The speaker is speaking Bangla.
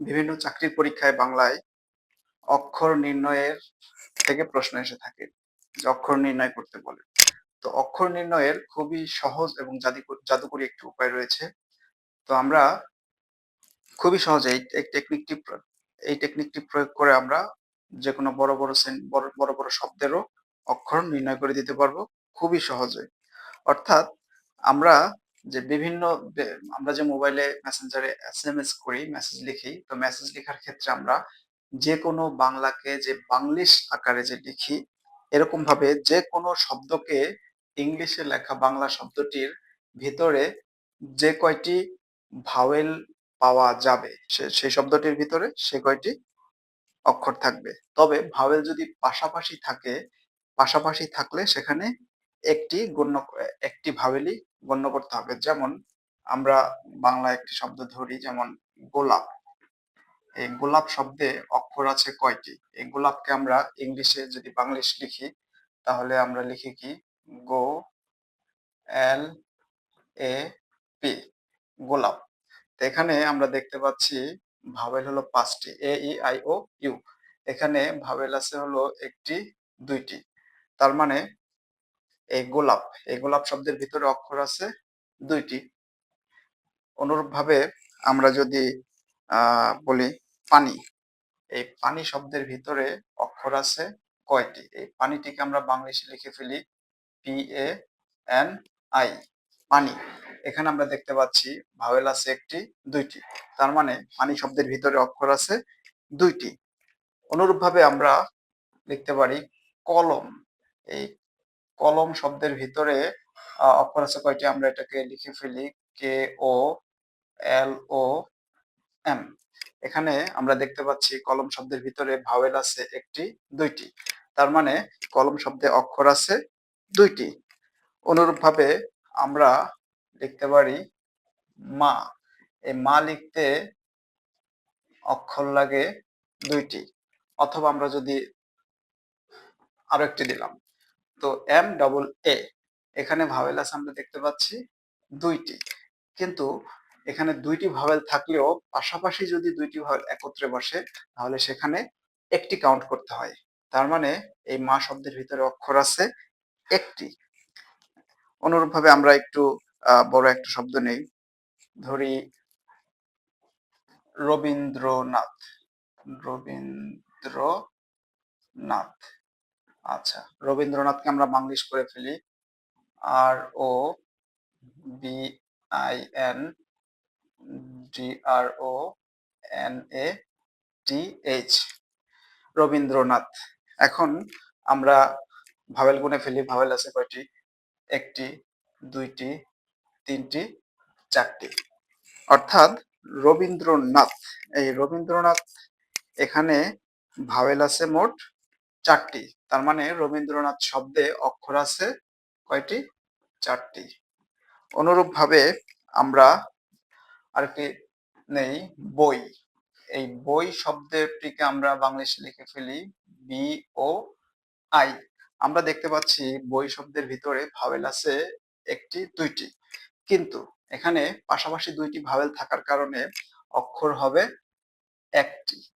বিভিন্ন চাকরির পরীক্ষায় বাংলায় অক্ষর নির্ণয়ের থেকে প্রশ্ন এসে থাকে, যে অক্ষর নির্ণয় করতে বলে। তো অক্ষর নির্ণয়ের খুবই সহজ এবং জাদুকরী একটি উপায় রয়েছে। তো আমরা খুবই সহজে এই টেকনিকটি প্রয়োগ করে আমরা যে কোনো বড় বড় শব্দেরও অক্ষর নির্ণয় করে দিতে পারবো খুবই সহজে। অর্থাৎ আমরা আমরা যে মোবাইলে মেসেঞ্জারে এসএমএস করি, মেসেজ লিখি, তো মেসেজ লেখার ক্ষেত্রে আমরা যে কোনো বাংলাকে যে বাংলিশ আকারে যে লিখি, এরকম ভাবে যে কোনো শব্দকে ইংলিশে লেখা বাংলা শব্দটির ভিতরে যে কয়টি ভাওয়েল পাওয়া যাবে, সেই শব্দটির ভিতরে সে কয়টি অক্ষর থাকবে। তবে ভাওয়েল যদি পাশাপাশি থাকলে সেখানে একটি ভাওয়েলই গণ্য করতে হবে। যেমন আমরা বাংলা একটি শব্দ ধরি, যেমন গোলাপ। এই গোলাপ শব্দে অক্ষর আছে কয়টি? এই গোলাপকে আমরা ইংলিশে যদি বাংলিশ লিখি, তাহলে আমরা লিখি কি? গো এল এ পি, গোলাপ। তো এখানে আমরা দেখতে পাচ্ছি ভাওয়েল হলো 5টি, এ ই আই ও ইউ। এখানে ভাওয়েল আছে হলো একটি, দুইটি। তার মানে এই গোলাপ শব্দের ভিতরে অক্ষর আছে 2টি। অনুরূপভাবে আমরা যদি বলি পানি, এই পানি শব্দের ভিতরে অক্ষর আছে কয়টি? এই পানিটিকে আমরা বাংলিশে লিখে ফেলি PANI, পানি। এখানে আমরা দেখতে পাচ্ছি ভাওয়েল আছে একটি, দুইটি। তার মানে পানি শব্দের ভিতরে অক্ষর আছে 2টি। অনুরূপভাবে আমরা লিখতে পারি কলম। এই কলম শব্দের ভিতরে অক্ষর আছে কয়টি? আমরা এটাকে লিখে ফেলি KOLOM। এখানে আমরা দেখতে পাচ্ছি কলম শব্দের ভিতরে ভাওয়েল আছে একটি, দুইটি। তার মানে কলম শব্দে অক্ষর আছে 2টি। অনুরূপভাবে আমরা লিখতে পারি মা। এই মা লিখতে অক্ষর লাগে 2টি। অথবা আমরা যদি আরো একটি দিলাম, তো MAA, এখানে ভাওয়েল আছে আমরা দেখতে পাচ্ছি 2টি। কিন্তু এখানে 2টি ভাওয়েল থাকলেও পাশাপাশি যদি 2টি ভাওয়েল একত্রে বসে, তাহলে সেখানে একটি কাউন্ট করতে হয়। তার মানে এই মা শব্দের ভিতরে অক্ষর আছে একটি। অনুরূপভাবে আমরা একটু বড় একটা শব্দ নেই, ধরি রবীন্দ্রনাথ। রবীন্দ্রনাথ, আচ্ছা, রবীন্দ্রনাথকে আমরা বাংলিশ করে ফেলি ROBINDRONATH, রবীন্দ্রনাথ। এখন আমরা ভাওয়েল গুনে ফেলি। ভাওয়েল আছে কয়টি? একটি, দুইটি, তিনটি, চারটি। অর্থাৎ রবীন্দ্রনাথ, এই রবীন্দ্রনাথ এখানে ভাওয়েল আছে মোট 4টি। তার মানে রবীন্দ্রনাথ শব্দে অক্ষর আছে কয়টি? 4টি। অনুরূপভাবে আমরা আরেকটি নেই, বই। এই বই শব্দটিকে আমরা বাংলিশে লিখে ফেলি BOI। আমরা দেখতে পাচ্ছি বই শব্দের ভিতরে ভাওয়েল আছে একটি, দুইটি। কিন্তু এখানে পাশাপাশি 2টি ভাওয়েল থাকার কারণে অক্ষর হবে একটি।